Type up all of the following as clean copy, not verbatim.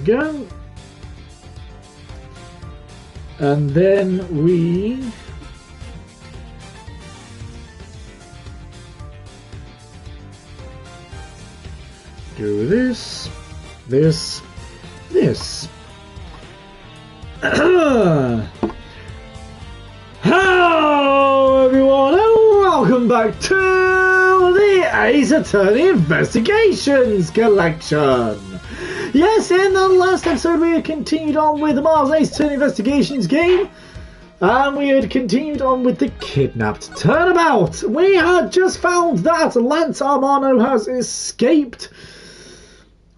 go. And then we do this, this, this. Hello everyone and welcome back to the Ace Attorney Investigations Collection. Yes, in the last episode we had continued on with the Mars Ace Attorney Investigations game, and we had continued on with the kidnapped turnabout. We had just found that Lance Armano has escaped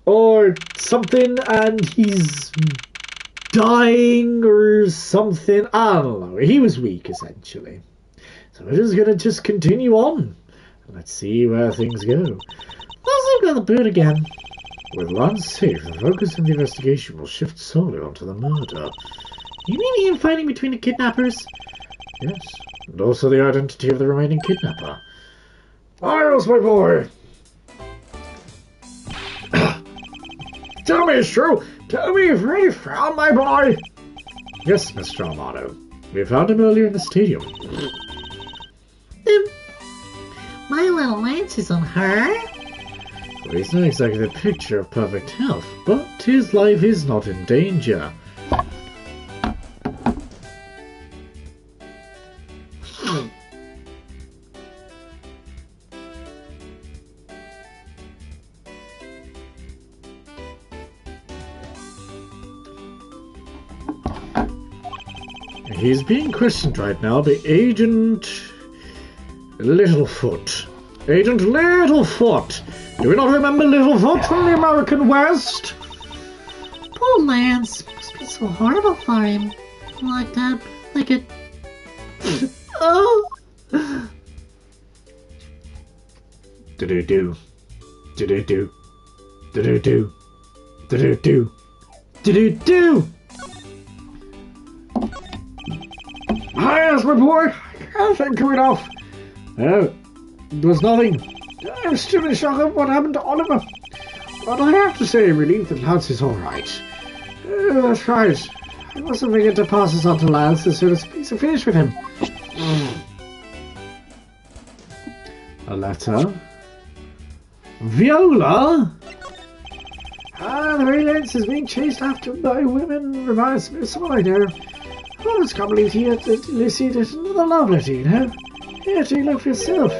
or something, and he's dying or something. I don't know. He was weak, essentially. So we're just going to continue on. Let's see where things go. Let's look at the bird again. With Lance safe, the focus of the investigation will shift solely onto the murder. You mean the infighting between the kidnappers? Yes, and also the identity of the remaining kidnapper. Miles, my boy! Tell me it's true! Tell me you've really found my boy! Yes, Mr. Armano. We found him earlier in the stadium. My little Lance is on her? Well, he's not exactly the picture of perfect health, but his life is not in danger. He's being questioned right now by Agent Littlefoot. Agent Littlefoot! Do we not remember Littlefoot from the American West? Poor Lance. Must be so horrible for him. Locked up like a... Oh! Do-do-do. Do-do-do. Do-do-do. Do-do-do. Do-do-do! Hi, that's my boy. I can't think of it off. No, there was nothing. I'm still in shock of what happened to Oliver. But I have to say I'm relieved that Lance is alright. That's right. I mustn't forget to pass this on to Lance as soon as things are finished with him. A letter? Viola? The way Lance is being chased after by women reminds me of someone I know. I just can't believe he had elicited another love letter, you know? Here, take a look for yourself.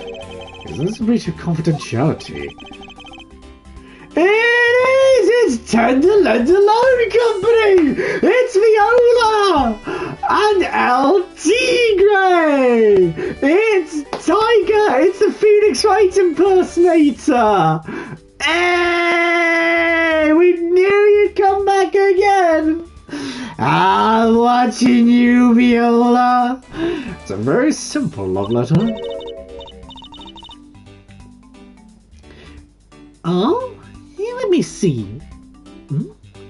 Is this a breach of confidentiality? It is! It's Tenderland Loan Company! It's Viola! And El Tigre! It's Tiger! It's the Phoenix Wright impersonator! Hey! We knew you'd come back again! I'm watching you, Viola. It's a very simple love letter. Oh? Hey, let me see.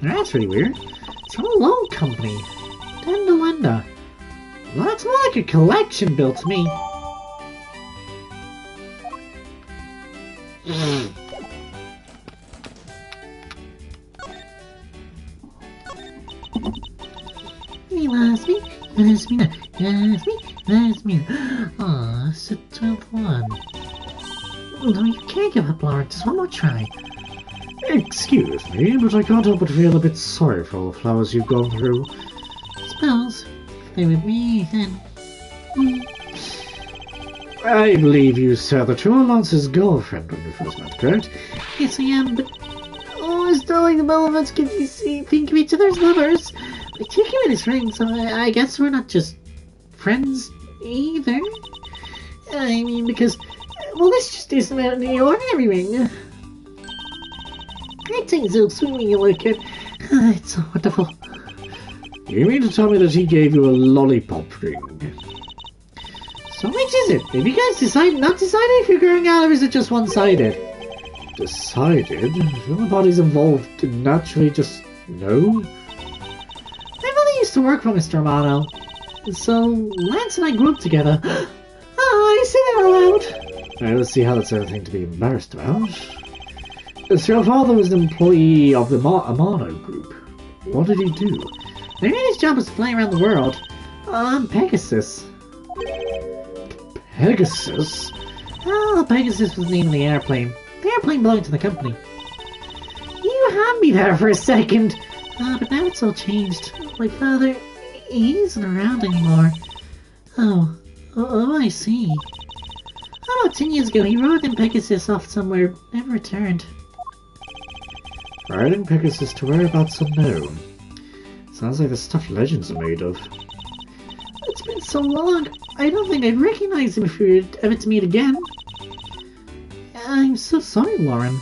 That's really weird. It's from a loan company. Tenderlenda. Well, that's more like a collection bill to me. He loves me, loves me, loves me, loves me. Aw, it's a tough one. No, you can't give up, Lawrence. Just one more try. Excuse me, but I can't help but feel a bit sorry for all the flowers you've gone through. Suppose if they were me, then... I believe you said that you were Lance's girlfriend when we first met, correct? Yes, I am, but... Oh, it's not like the Bellavets can think of each other as lovers. I took him in his ring, so I guess we're not just friends either. I mean, because... Well, this just isn't any ordinary ring. It tastes so sweet when you lick it. It's so wonderful. You mean to tell me that he gave you a lollipop ring? So which is it? Have you guys not decided if you're going out, or is it just one-sided? Decided? If the parties involved didn't naturally just know? My mother used to work for Mr. Armano. So Lance and I grew up together. Oh, I say that out loud. I don't see how that's anything to be embarrassed about. So your father was an employee of the Armano group? What did he do? Maybe his job was to fly around the world. On Pegasus. Pegasus? Oh, Pegasus was the name of the airplane. The airplane belonged to the company. You had me there for a second. But now it's all changed. My father, he isn't around anymore. Oh, I see. About 10 years ago, he rode in Pegasus off somewhere, never returned. Riding Pegasus to whereabouts unknown. Sounds like the stuff legends are made of. It's been so long, I don't think I'd recognize him if we were ever to meet again. I'm so sorry, Lauren.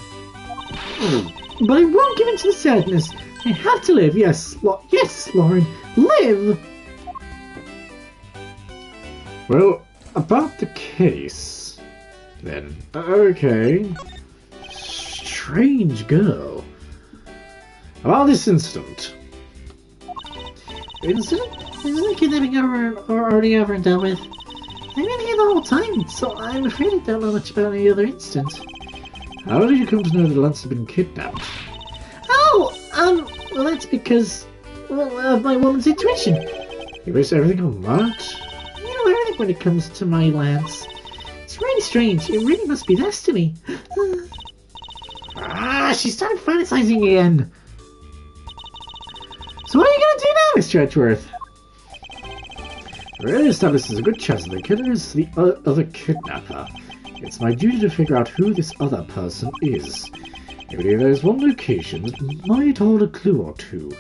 But I won't give in to the sadness. I have to live, yes, Lauren, live! Well, about the case, then. Okay. Strange girl. About this incident. Isn't the kidnapping already over and done with? I've been here the whole time, so I'm afraid I don't know much about any other incident. How did you come to know that Lance had been kidnapped? Well, that's because, of my woman's intuition. You base everything on that? You know everything when it comes to my Lance. It's really strange. It really must be destiny. She started fantasizing again. So what are you going to do now, Mr. Edgeworth? Really established there's a good chance that the killer is the other kidnapper. It's my duty to figure out who this other person is. I believe there is one location that might hold a clue or two.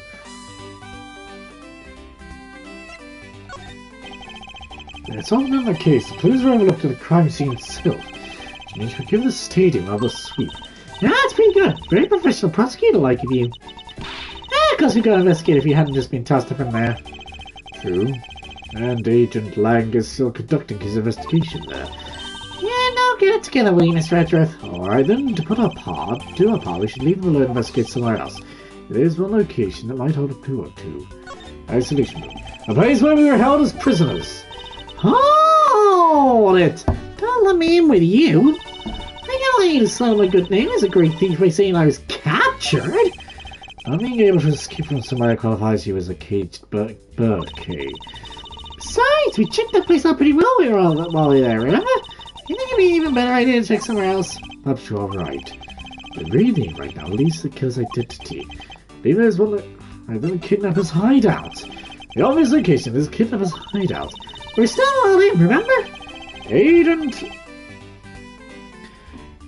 It's all in the case. The clues are overlooked at the crime scene itself, which means we give the stadium another sweep. Yeah, that's pretty good. Very professional prosecutor like of you. Of course we gotta investigate if you hadn't just been tossed up in there. True. And Agent Lang is still conducting his investigation there. Yeah, no, get it together, will you, Mr. Edgeworth? Alright then, to do our part, we should leave him alone and investigate somewhere else. There is one location that might hold a clue or two. Isolation room. A place where we were held as prisoners. Hold it! Don't let me in with you. I don't want you to sound my good name as a great thief by saying I was captured. Not being able to escape from somewhere qualifies you as a caged bird cage. Besides, we checked that place out pretty well while we were there, remember? You think it'd be an even better idea to check somewhere else? Perhaps you're right. The real name right now leads to the killer's identity. Maybe there's one that the kidnapper's hideout. The obvious location is the kidnapper's hideout. We're still all in, remember?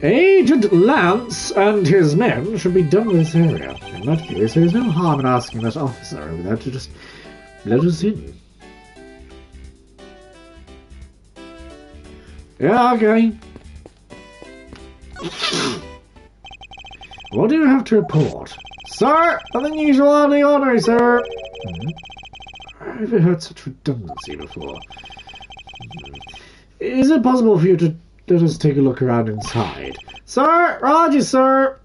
Agent Lance and his men should be done with this area. In that case, there is no harm in asking that officer over there to just let us in. Yeah, okay. What do you have to report? Sir, nothing usual out of the ordinary, sir. I've never heard such redundancy before. Is it possible for you to let us take a look around inside? Sir! Roger, sir!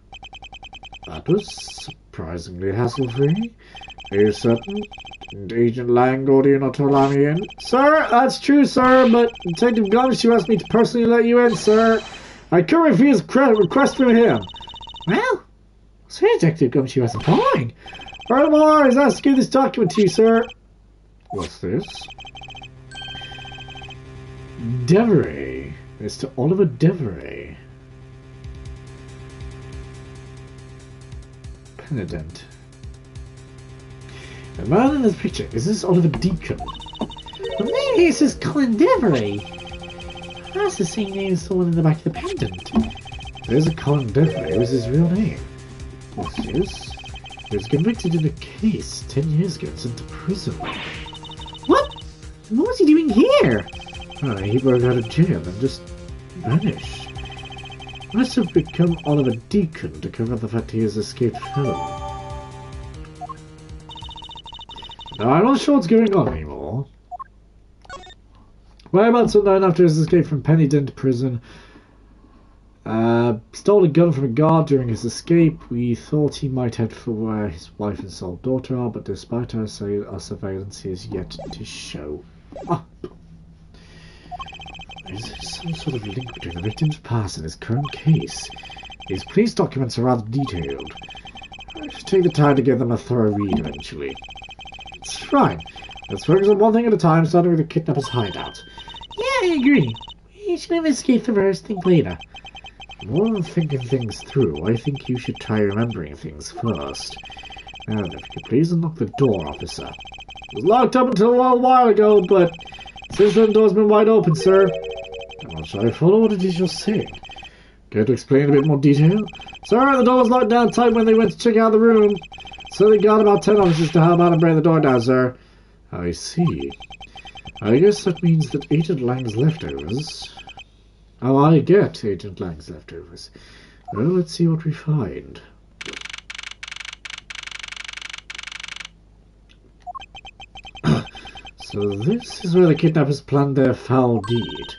That was surprisingly hassle-free. Are you certain? Didn't Agent Lang order you not to allow me in? Sir, that's true, sir, but Detective Gumshoe asked me to personally let you in, sir. I couldn't refuse a request from him. Well, so Detective Gumshoe wasn't following. Furthermore, he's asked to give this document to you, sir. What's this? Deveray. Mr. Oliver Deveray. Penitent. The man in this picture, is this Oliver Deacon? The name here says Colin Deveray. That's the same name as the one in the back of the pendant. There's a Colin Deveray. What is his real name? What's this? He was convicted in a case 10 years ago and sent to prison. What? What was he doing here? He broke out of jail and just vanished. Must have become Oliver Deacon to cover the fact he has escaped home. Now, I'm not sure what's going on anymore. Whereabouts unknown after his escape from Pennydent prison. Stole a gun from a guard during his escape. We thought he might head for where his wife and sole daughter are, but despite our surveillance, he is yet to show up. Is there some sort of link between the victim's past and his current case? These police documents are rather detailed. We should take the time to give them a thorough read eventually. It's fine. Let's focus on one thing at a time, starting with the kidnapper's hideout. Yeah, I agree. We should investigate the first thing later. More than thinking things through, I think you should try remembering things first. Now, if you could please unlock the door, officer. It was locked up until a little while ago, but since then the door's been wide open, sir. Now, shall I follow what it is you're saying? Care to explain in a bit more detail? Sir, the door was locked down tight when they went to check out the room. So they got about 10 officers to help out and break the door down, sir. I see. I guess that means that Agent Lang's leftovers... Oh, I get Agent Lang's leftovers. Well, let's see what we find. So this is where the kidnappers planned their foul deed.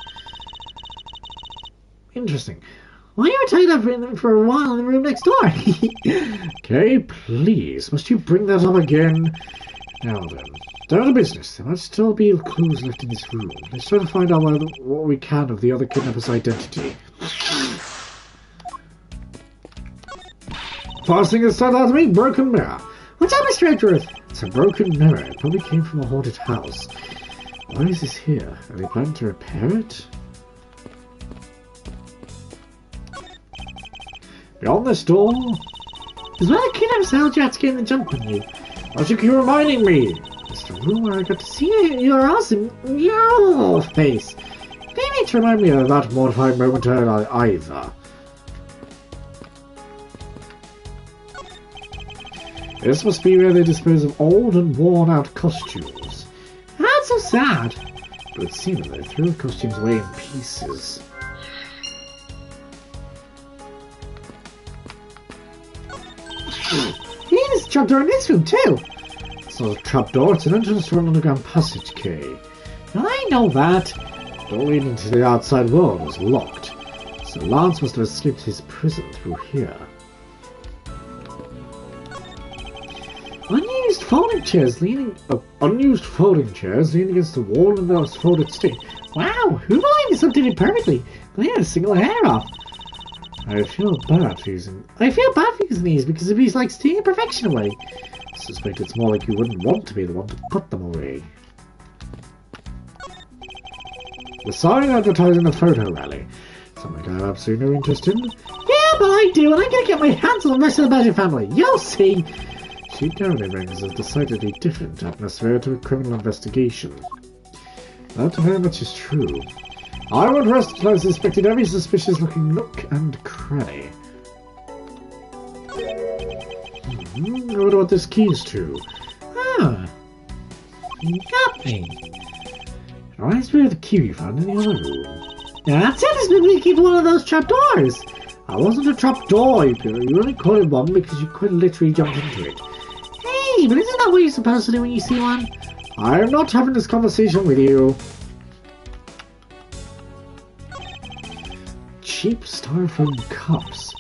Interesting. Why you were tied up for a while in the room next door? Okay, please. Must you bring that up again? Now then. Down to business. There might still be clues left in this room. Let's try to find out what we can of the other kidnapper's identity. First thing that started out to me, broken mirror. What's up, Mr. Edgeworth? It's a broken mirror. It probably came from a haunted house. Why is this here? Are they planning to repair it? Beyond this door is where the kidnappers held you at to get the jump on you. Why do you keep reminding me? It's the room where I got to see your awesome your face. They need to remind me of that mortifying moment either. This must be where they dispose of old and worn-out costumes. That's so sad. But it seems they threw the costumes away in pieces. There's a trapdoor in this room too. It's not a trapdoor, it's an entrance to an underground passage key. I know that. The door leading to the outside world was locked, so Lance must have escaped his prison through here. Unused folding chairs leaning against the wall and those folded stick. Wow, who lined this up did it perfectly? They had a single hair off. I feel bad for using these because it be like stealing perfection away. I suspect it's more like you wouldn't want to be the one to put them away. The sign advertising the photo rally. Something I have absolutely no interest in. Yeah, but I do, and I'm gonna get my hands on the rest of the Badger family. You'll see. Sheep Downey brings a decidedly different atmosphere to a criminal investigation. That very much is true. I would rest until I've suspected every suspicious-looking nook and cranny. I wonder what this key is to. Ah, nothing. It reminds me of the key we found in the other room. Now that's it, it's been me keep one of those trapdoors. I wasn't a trapdoor, you only call it one because you quite literally jumped into it. Hey, but isn't that what you're supposed to do when you see one? I am not having this conversation with you. Cheap styrofoam cups.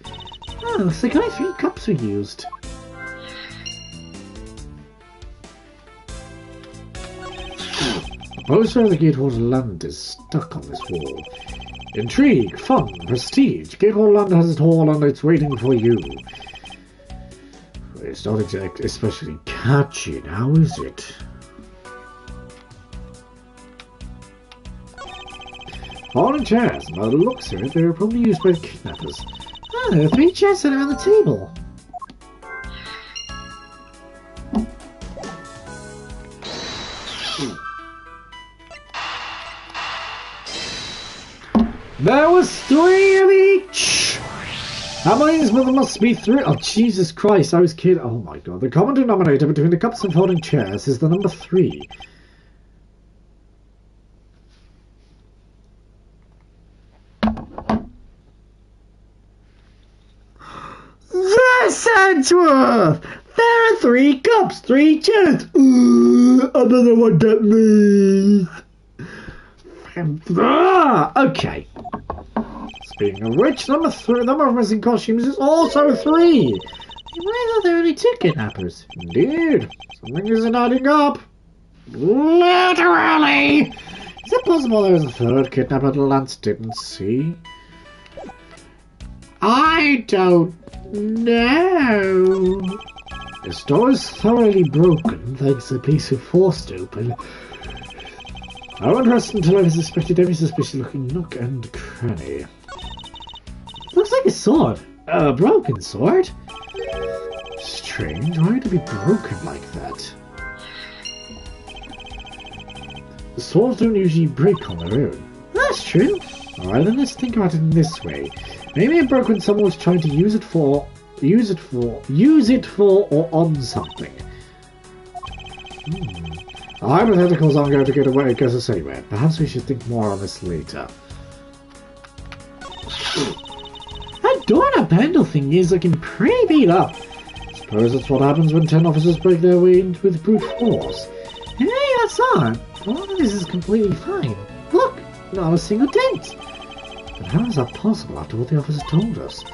Oh, looks like only 3 cups were used. A poster of the Gateway Land is stuck on this wall. Intrigue, fun, prestige. Gateway Land has it all and it's waiting for you. It's not especially catchy, now is it? Fallen chairs, by the looks of it, they were probably used by the kidnappers. Oh, there are 3 chairs set around the table. There was 3 of each! That means there must be 3. Oh, Jesus Christ, I was kidding. Oh my god. The common denominator between the cups and folding chairs is the number 3. Yes, Edgeworth! There are 3 cups, 3 chairs. I don't know what that means. Okay. Speaking of which, number of missing costumes is also 3. Why are there only 2 kidnappers? Indeed. Something isn't adding up. Literally. Is it possible there was a 3rd kidnapper that Lance didn't see? I don't know. This door is thoroughly broken, thanks to the police who forced it open. I won't rest until I've suspected every suspicious-looking nook and cranny. Looks like a sword. A broken sword? Strange, why would it be broken like that? The swords don't usually break on their own. That's true. Alright, then let's think about it in this way. Maybe it broke when someone was trying to use it for or on something. Hypotheticals aren't going to get away because us anyway. Perhaps we should think more on this later. That doorknob handle thing is looking pretty beat up. Suppose that's what happens when 10 officers break their way in with brute force. Hey, that's odd. All of this is completely fine. Look, not a single dent. But how is that possible after what the officer told us?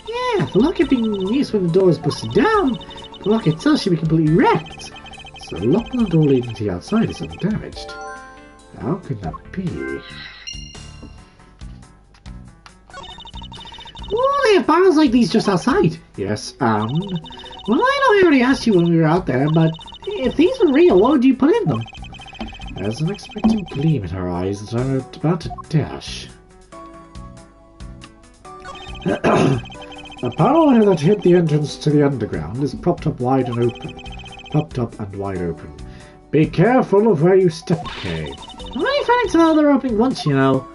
Yeah, the lock had been used when the door was busted down. The lock itself should be completely wrecked. So the lock on the door leading to the outside is undamaged. How could that be? Oh, they have barrels like these just outside. Yes, and? Well, I know I already asked you when we were out there, but if these were real, what would you put in them? There's an expectant gleam in her eyes that I'm about to dash. A panel that hid the entrance to the underground is propped up wide and open. Be careful of where you step, Kay. I'm only finding to know they're opening once, you know.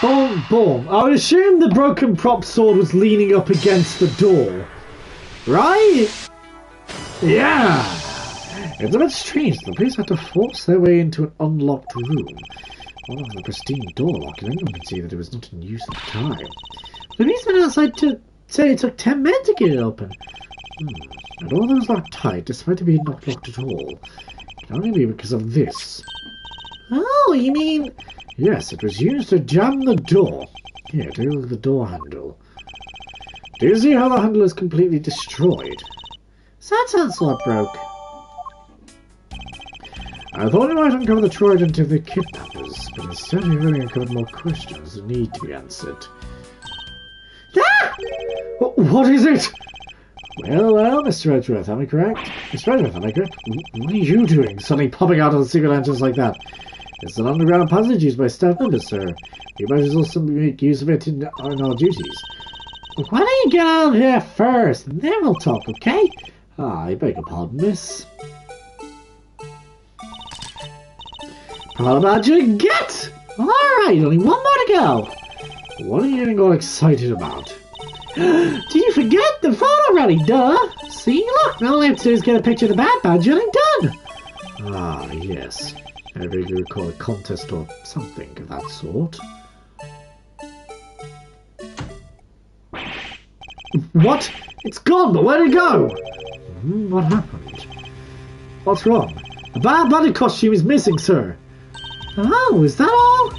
Boom, boom. I would assume the broken prop sword was leaning up against the door. Right? Yeah! It's a bit strange. The police had to force their way into an unlocked room. One of the pristine door lock, and anyone could see that it was not in use at the time. The police went outside to say it took 10 men to get it open. And all those locked tight, despite it being not locked at all. It can only be because of this. Oh, you mean... Yes, it was used to jam the door. Here, take a look at the door handle. Do you see how the handle is completely destroyed? So that sounds like broke. I thought you might uncover the true identity of the kidnappers, but instead you've only uncovered more questions that need to be answered. Ah! What is it? Well, Mr. Edgeworth, am I correct? Mr. Edgeworth, am I correct? What are you doing, suddenly popping out of the secret entrance like that? It's an underground passage used by staff members, sir. We might as well make use of it in our duties. Why don't you get out of here first, and then we'll talk, okay? I beg your pardon, miss. How about you get? Alright, only one more to go. What are you getting all excited about? Did you forget the phone already, duh? See, look, all I have to do is get a picture of the Bad Badger and I'm done. Ah, yes. I vaguely recall a contest or something of that sort. What? It's gone, but where'd it go? What happened? What's wrong? The Bad Badger costume is missing, sir. Oh, is that all?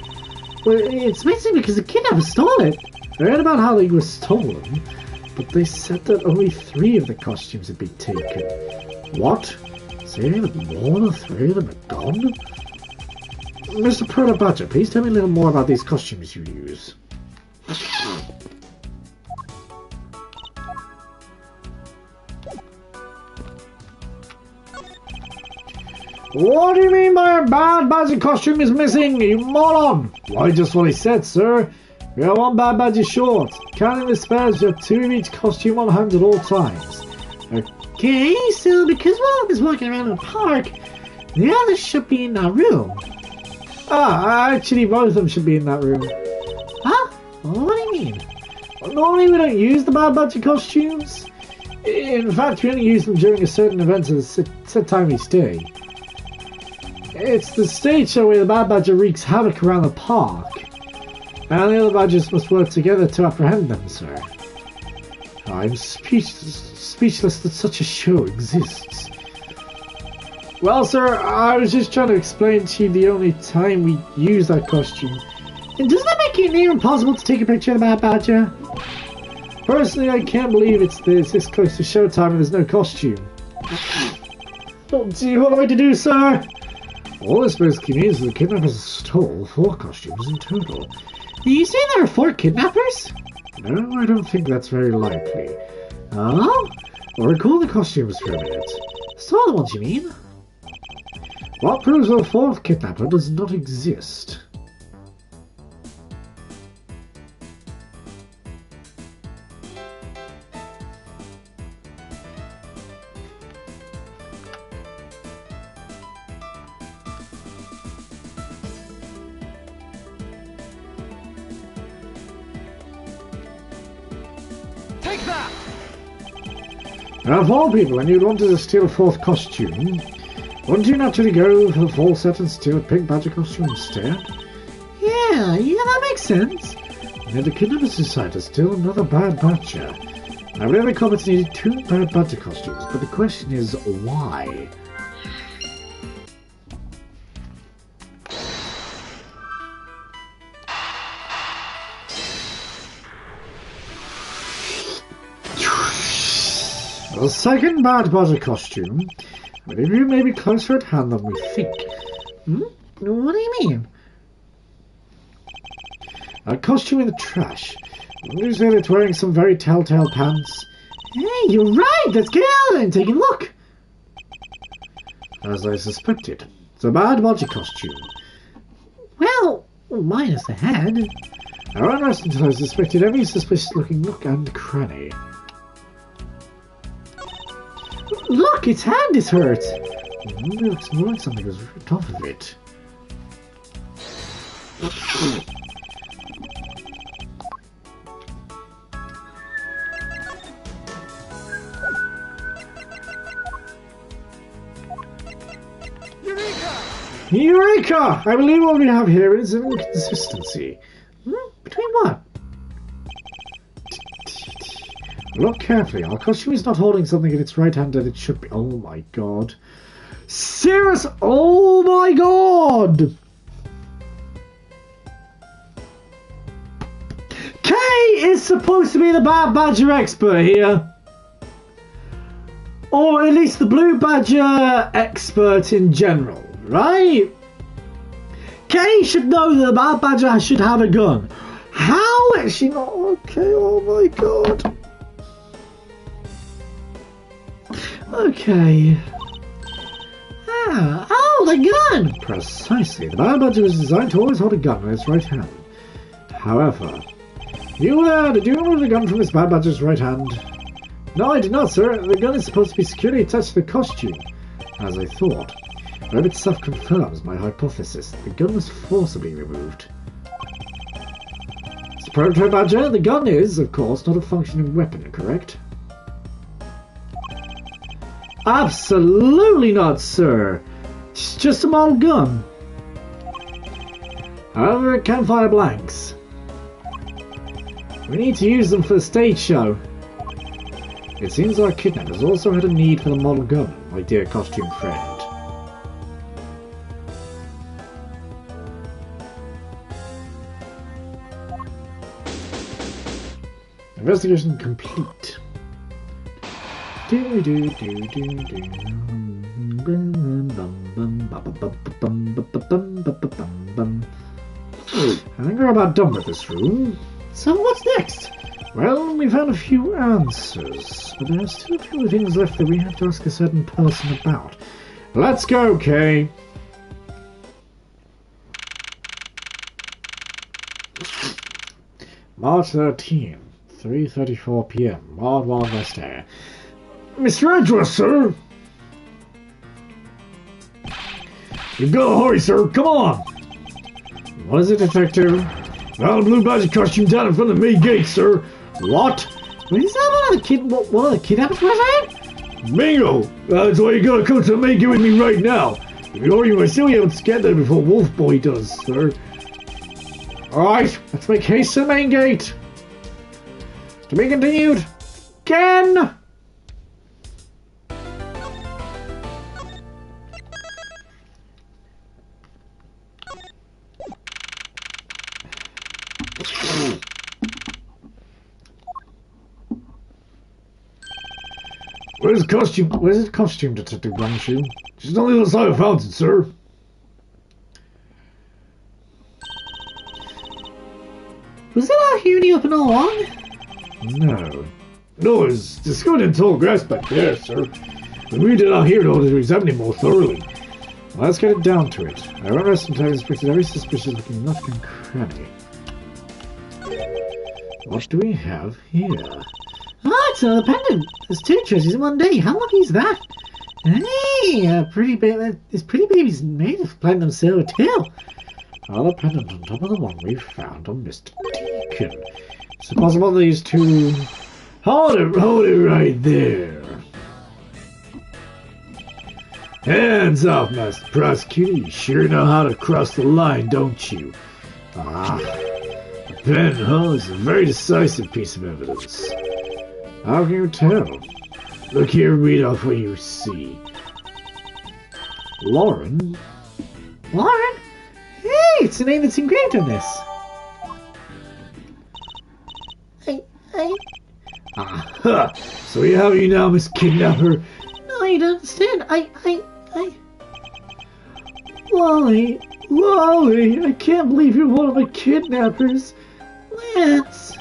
Well, it's missing because the kidnappers stole it. I heard about how they were stolen, but they said that only 3 of the costumes had been taken. What? Saying that more than 3 of them are gone? Mr. Proto Badger, please tell me a little more about these costumes you use. What do you mean by a Bad Badger costume is missing, you moron? Why, just what I said, sir. We are 1 Bad Badger short. Counting the spares, you have 2 of each costume on hand at all times. Okay, so because one of them is walking around in the park, the other should be in that room. Actually, both of them should be in that room. Huh? Well, what do you mean? Well, normally we don't use the Bad Badger costumes. In fact, we only use them during a certain event at a set time each day. It's the stage show where the Bad Badger wreaks havoc around the park, and the other badgers must work together to apprehend them, sir. I'm speechless that such a show exists. Well, sir, I was just trying to explain to you the only time we use that costume. And doesn't that make it near impossible to take a picture of the Bad Badger? Personally, I can't believe it's this close to showtime and there's no costume. Oh, gee, what am I to do, sir? All this basically means that the kidnappers stole 4 costumes in total. Are you saying there are 4 kidnappers? No, I don't think that's very likely. Oh? Well, recall the costumes for a minute. Stolen ones, you mean? What proves the 4th kidnapper does not exist? Take that! Now, of all people, when you'd wanted to steal a 4th costume, wouldn't you naturally go for the full set and steal a pink badger costume instead? Yeah, that makes sense. And then the kidnappers decided to steal another bad badger. I believe the Comets needed 2 bad badger costumes, but the question is, why? The second bad badger costume, I believe you may be closer at hand than we think. What do you mean? A costume in the trash. Wouldn't you say that it's wearing some very telltale pants? Hey, you're right! Let's get out there and take a look! As I suspected. It's a bad badger costume. Well, minus the head. I won't rest until I suspected every suspicious looking nook and cranny. Look, its hand is hurt! It looks more like something was ripped off of it. Eureka! I believe what we have here is an inconsistency. Between what? Look carefully. Our costume is not holding something in its right hand that it should be. Oh my god. Serious? Oh my god! Kay is supposed to be the bad badger expert here. Or at least the blue badger expert in general, right? Kay should know that the bad badger should have a gun. How is she not okay? Oh my god. Okay. Oh, the gun! Precisely. The bad badger was designed to always hold a gun in its right hand. However, did you remove the gun from this bad badger's right hand? No, I did not, sir. The gun is supposed to be securely attached to the costume, as I thought. But itself confirms my hypothesis. The gun was forcibly removed. It's a prototype badger. The gun is, of course, not a functioning weapon, correct? Absolutely not, sir. It's just a model gun. However, it can fire blanks. We need to use them for the stage show. It seems our kidnappers also had a need for the model gun, my dear costume friend. Investigation complete. I think we're about done with this room. So what's next? Well, we found a few answers, but there are still a few things left that we have to ask a certain person about. Let's go, Kay! March 13, 3:34 p.m. Wild Wild West Air. Mr. Edgeworth, sir! You've got to hurry, sir! Come on! What is it, detective? Found a blue badger costume down in front of the main gate, sir. What? Is that one of the kidnappers was that? Bingo! That's why you gotta come to the main gate with me right now. If you hurry myself, you haven't get there before Wolf Boy does, sir. Alright, let's make haste to the main gate. To be continued. Again! Where's the costume, Detective Gumshoe? She's on the other side of the fountain, sir. Was it out here in the open all along? No. No, it's discovered in tall grass back there, sir. But we did not hear in order to examine it more thoroughly. Let's get it down to it. I remember sometimes inspected every suspicious looking nook and cranny. What do we have here? Ah, it's another pendant. There's 2 treasures in one day. How lucky is that? Hey, this pretty baby's made of platinum silver too. Another pendant on top of the one we found on Mr. Deacon. Is it possible these two... Hold it right there. Hands off, Master Prosecutor. You sure know how to cross the line, don't you? Ah, the pen, huh, is a very decisive piece of evidence. How can you tell? Look here, read off what you see. Lauren? Lauren? Hey, it's the name that's engraved on this. Aha! So we have you now, Miss Kidnapper. No, you don't understand. Lolly, I can't believe you're one of the kidnappers. Lance.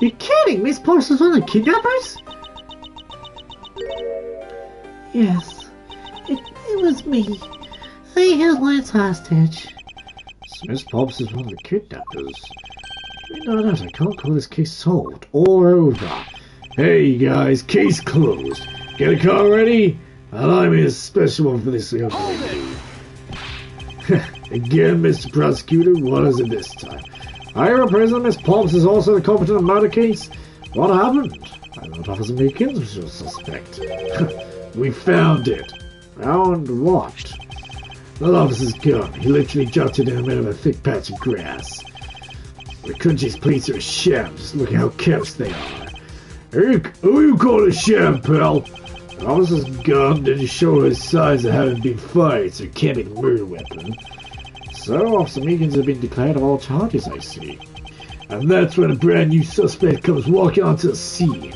You're kidding! Miss Pops was one of the kidnappers? Yes. It was me. I held Lance hostage. So Miss Pops is one of the kidnappers. No, I can't call this case solved or over. Hey guys, case closed. Get a car ready? Allow me a special one for this young lady. Again, Mr. Prosecutor, what is it this time? I represent Miss Pops is also the competent murder case. What happened? I thought Officer Meekins was your suspect. We found it. Found what? That officer's gun. He literally dropped it in the middle of a thick patch of grass. The country's police are a sham. Just look at how kept they are. Who you call a sham, pal? The officer's gun didn't show his signs of having been fired, so it can't be a murder weapon. So, Officer Meekins has been declared of all charges, I see. And that's when a brand new suspect comes walking onto the scene.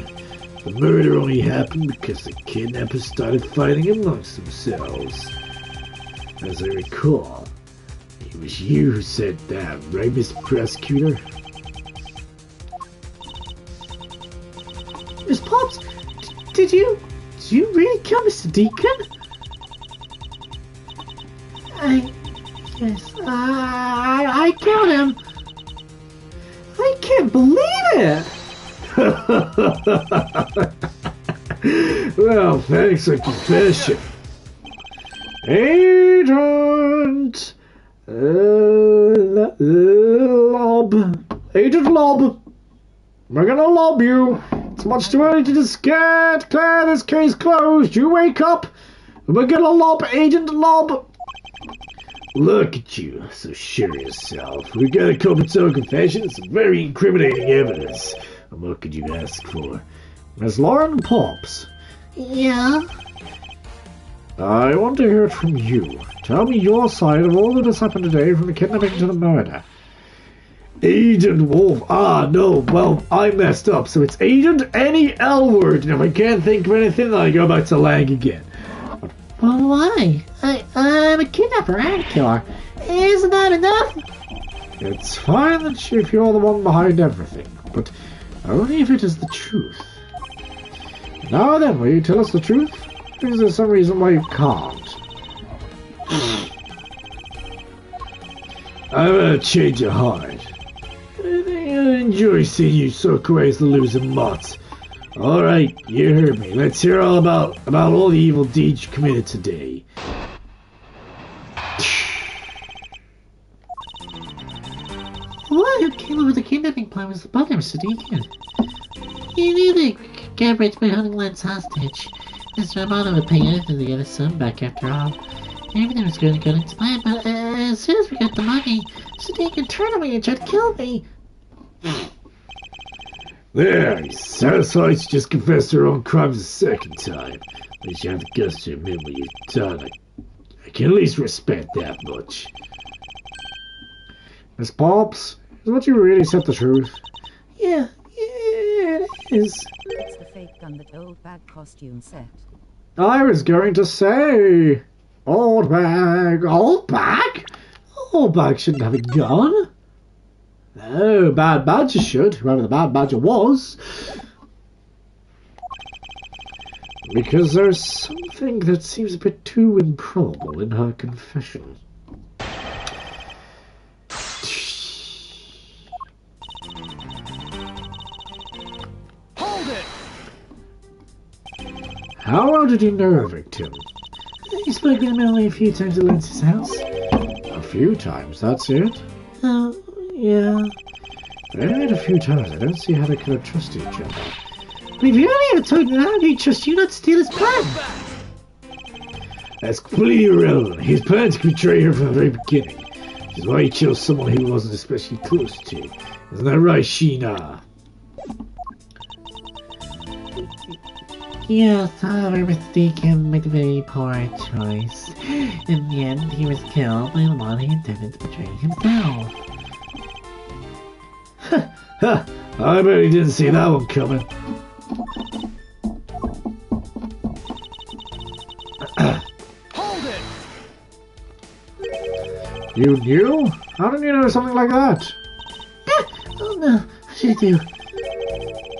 The murder only happened because the kidnappers started fighting amongst themselves. As I recall, it was you who said that, right, Mr. Prosecutor? Miss Pops, did you really kill Mr. Deacon? Yes, I killed him. I can't believe it. Well, thanks for confession. Agent Lob. Agent Lob. We're gonna lob you. It's much too early to declare this case closed. You wake up. We're gonna lob Agent Lob. Look at you, so sure of yourself. We got a comatose confession and some very incriminating evidence. And what could you ask for? Miss Lauren Pops. Yeah? I want to hear it from you. Tell me your side of all that has happened today, from the kidnapping to the murder. Agent Wolf. Ah, no, well, I messed up. So it's Agent Any L-word. And if I can't think of anything, then I go back to Lang again. Well, why? I'm a kidnapper and a killer. Isn't that enough? It's fine that if you're the one behind everything, but only if it is the truth. Now then, will you tell us the truth? Is there some reason why you can't? I'm gonna change your heart. I enjoy seeing you soak away as the losing mutt. Alright, you heard me. Let's hear all about all the evil deeds you committed today. Who came up with the kidnapping plan was the brother, Mr. Deacon. He knew the Gabbard's been holding Lance hostage. Mr. Romano would pay anything to get his son back after all. Everything was going according to plan, but as soon as we got the money, Mr. Deacon turned on me and tried to kill me. There, you satisfied to just confess to her own crimes a second time. At least you have the guts to admit what you've done. I can at least respect that much. Miss Pops, is what you really said the truth? Yeah, it is. It's the fake gun that old bag costume set. I was going to say... Old bag. Old bag? Old Bag shouldn't have a gun. No, Bad Badger should, whoever the Bad Badger was. Because there's something that seems a bit too improbable in her confession. Hold it! How well did you know her victim? I spoke with Melanie a few times at Lance's house. A few times, that's it? Oh, yeah. Right, a few times. I don't see how they could have trusted each other. But if you only ever told me how do you trust you not to steal his plan? That's completely irrelevant. His plan to betray her from the very beginning. Which is why he chose someone he wasn't especially close to. Isn't that right, Sheena? Yes, however, Mr. Deacon made a very poor choice. In the end, he was killed by the one he intended to betray himself. Ha! I bet he didn't see that one coming. Hold it! You knew? How did you know something like that? Oh no, what should I do?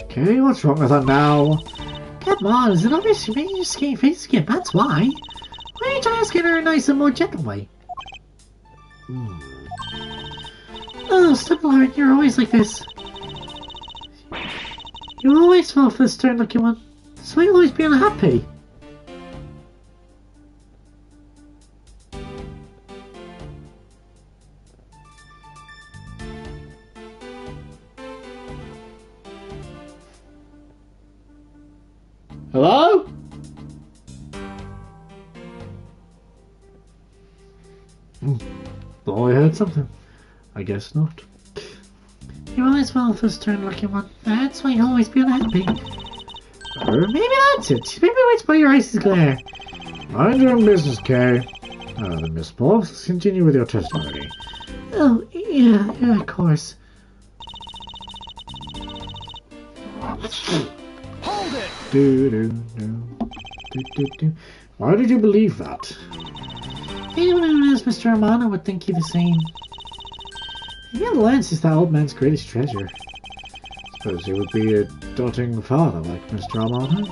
Okay, what's wrong with her now? Come on, is it obvious you made your skate face again? That's why. Why don't you try asking her a nicer, more gentle way? Oh, stop, Lauren, you're always like this. You always fall for the stern-looking one. That's why you always be unhappy. Hello? Thought I heard something. I guess not. You always fall for the stern-looking one. That's why you always be unhappy. Or Maybe that's it. Maybe it's by your eyes' glare. mind your own business, Kay. Now then, Miss Bobs, let's continue with your testimony. Oh, yeah, of course. Hold it! Do. Why did you believe that? Anyone who knows Mr. Romano would think you the same. Maybe Lance is that old man's greatest treasure. Suppose he would be a doting father like Mr. Romano.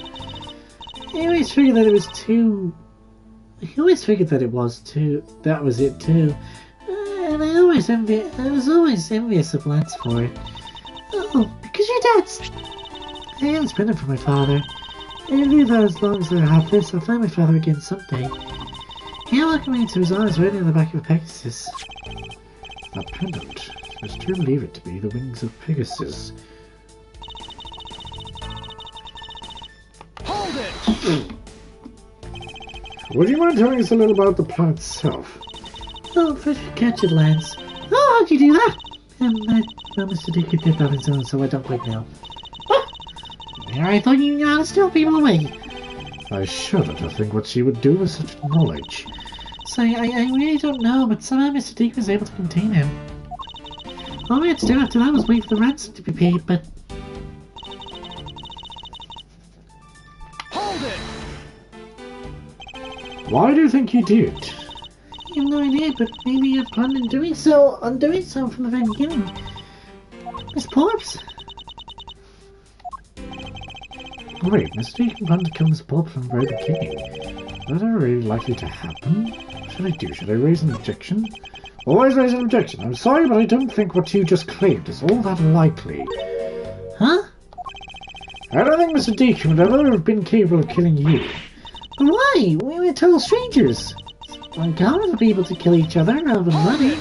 I always figured that it was too... That was it too. And I was always envious of Lance for it. Oh, because your dad's... I am spending for my father. I knew that as long as I have this, I'll find my father again someday. He'll welcome me into his arms riding on the back of a Pegasus. That pendant. I still believe it to be the wings of Pegasus. Hold it! Would you mind telling us a little about the plan itself? Oh, first you catch it, Lance. Oh, how'd you do that? Well, Mr. Deacon did that on his own, so I don't quite know. I thought you knew how to steal people away. I shudder to think what she would do with such knowledge. So I really don't know, but somehow Mr. Deacon was able to contain him. All we had to do after that was wait for the ransom to be paid, but... Hold it! Why do you think he did? I have no idea, but maybe he had planned on doing so from the very beginning. Miss Pops? Wait, Mr. Deacon planned to kill Miss Bob from the very beginning. Is that ever really likely to happen? What should I do? Should I raise an objection? Always raise an objection. I'm sorry, but I don't think what you just claimed is all that likely. Huh? I don't think Mr. Deacon would ever have been capable of killing you. But why? We were total strangers. It's uncommon for people to kill each other rather than money.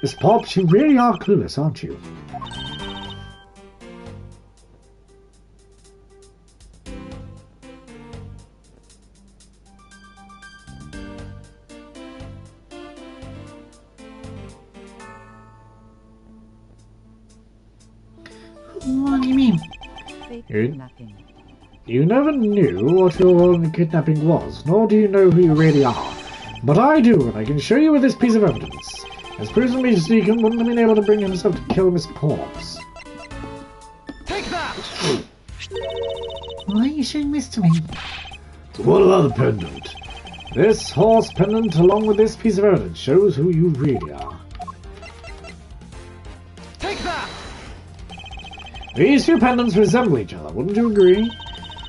Miss Pops, you really are clueless, aren't you? What do you mean? Fake Good. kidnapping. You never knew what your role in the kidnapping was, nor do you know who you really are. But I do, and I can show you with this piece of evidence. As proof that Mr. Deacon wouldn't have been able to bring himself to kill Miss Pops. Take that! Why are you showing this to me? What about the pendant? This horse pendant, along with this piece of evidence, shows who you really are. Take that! These two pendants resemble each other, wouldn't you agree?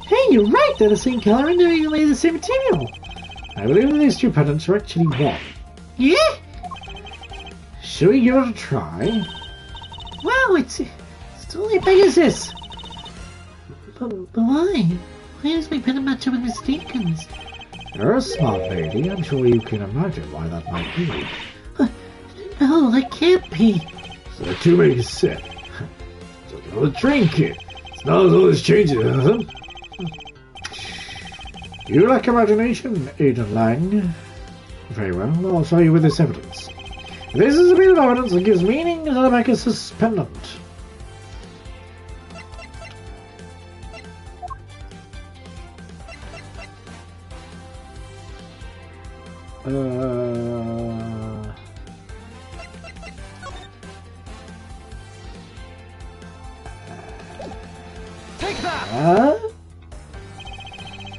Hey, you're right. They're the same color and they're even made of the same material. I believe that these two pendants are actually one. Yeah? Shall we give it a try? Wow, it's totally big as this. But why? Why does my pendant match up with Miss Deacon's? You're a smart lady. I'm sure you can imagine why that might be. No, that can't be. So the two make a set. So another trinket. It's not as all this changes, isn't it? You lack imagination, Agent Lang. Very well, I'll show you with this evidence. This is a bit of evidence that gives meaning to the Pegasus pendant. Take that!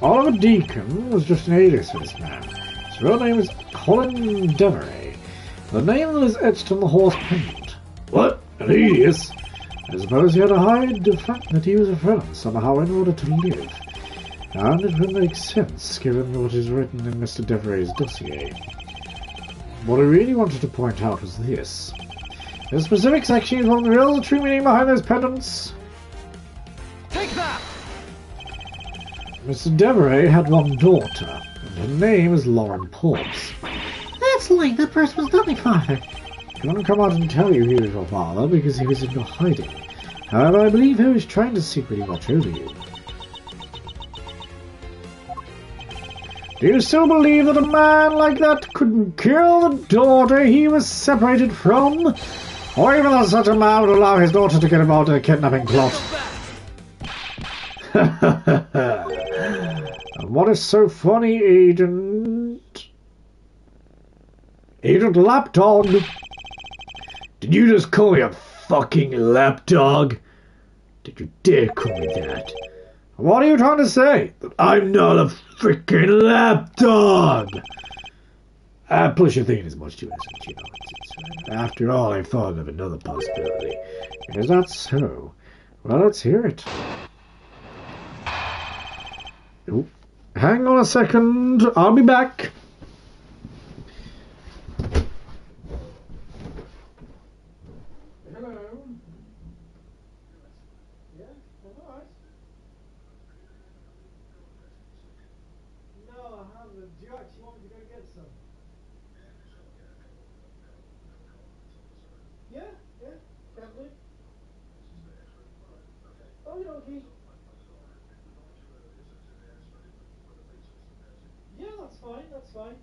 Oliver Deacon was just an alias for this man. His real name is Colin Deveray. The name that is etched on the horse pendant. What? An alias? I suppose he had to hide the fact that he was a felon somehow in order to live. And it would make sense, given what is written in Mr. Deveray's dossier. What I really wanted to point out was this. The specific section is one of the real true meaning behind those pendants. Take that! Mr. Deveray had one daughter, and her name is Lauren Ports. That's like that person was not my father. I couldn't come out and tell you he was your father because he was in your hiding. However, I believe he was trying to secretly watch over you. Do you still believe that a man like that could kill the daughter he was separated from? Or even that such a man would allow his daughter to get involved in a kidnapping plot? And what is so funny, Agent... Agent Lapdog? Did you just call me a fucking lapdog? Did you dare call me that? What are you trying to say? That I'm not a freaking lapdog! Plus you're thinking as much too innocent, you know. After all, I thought of another possibility. Is that so? Well, let's hear it. Ooh. Hang on a second, I'll be back. Hello. Yeah, all right. No, I haven't. Do you actually want me to go get some? Yeah, definitely. Oh, okay. Yeah, that's fine.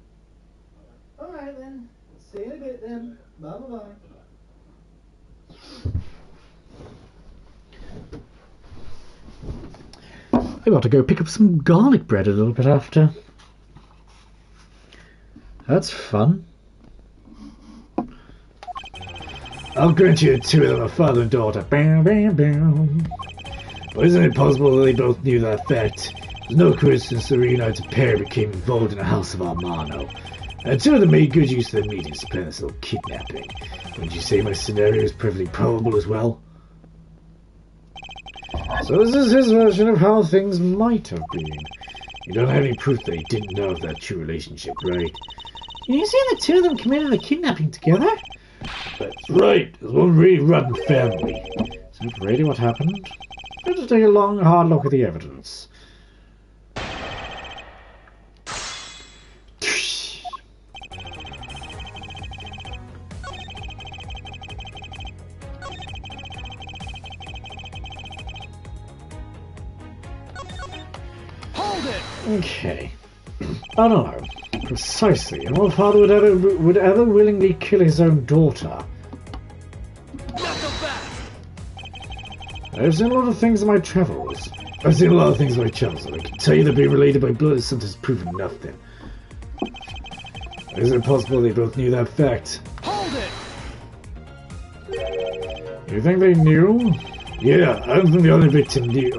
Alright then. See you in a bit then. Bye. I got to go pick up some garlic bread a little bit after. That's fun. I'll grant you the two of them are father and daughter. Bam, bam, bam. But isn't it possible that they both knew that fact? There's no coincidence the reunited pair became involved in the House of Armano. And two of them made good use of their meetings to plan this little kidnapping. Wouldn't you say my scenario is perfectly probable as well? So this is his version of how things might have been. You don't have any proof that he didn't know of that true relationship, right? You say the two of them committed a kidnapping together? That's right. There's one really rotten family. Is that really what happened? Let's take a long, hard look at the evidence. Okay. I don't know. Precisely. And what father would ever willingly kill his own daughter? I've seen a lot of things in my travels. I've seen a lot of things in my travels, and I can tell you that being related by blood is something that's proven nothing. Is it possible they both knew that fact? Hold it! You think they knew? Yeah, I don't think the only victim knew.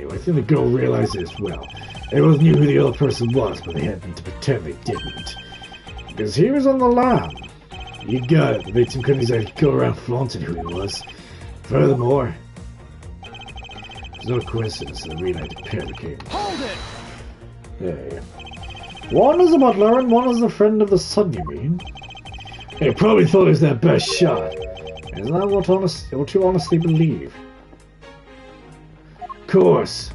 I think the girl realized it as well. They both knew who the other person was, but they had to pretend they didn't. Because he was on the lam. You got it. The victim couldn't exactly go around flaunting who he was. Furthermore, it's no coincidence that the reunited pair became. Hold it! Yeah. One is a butler and one is a friend of the son, you mean? They probably thought it was their best shot. Isn't that what you honestly believe? Of course.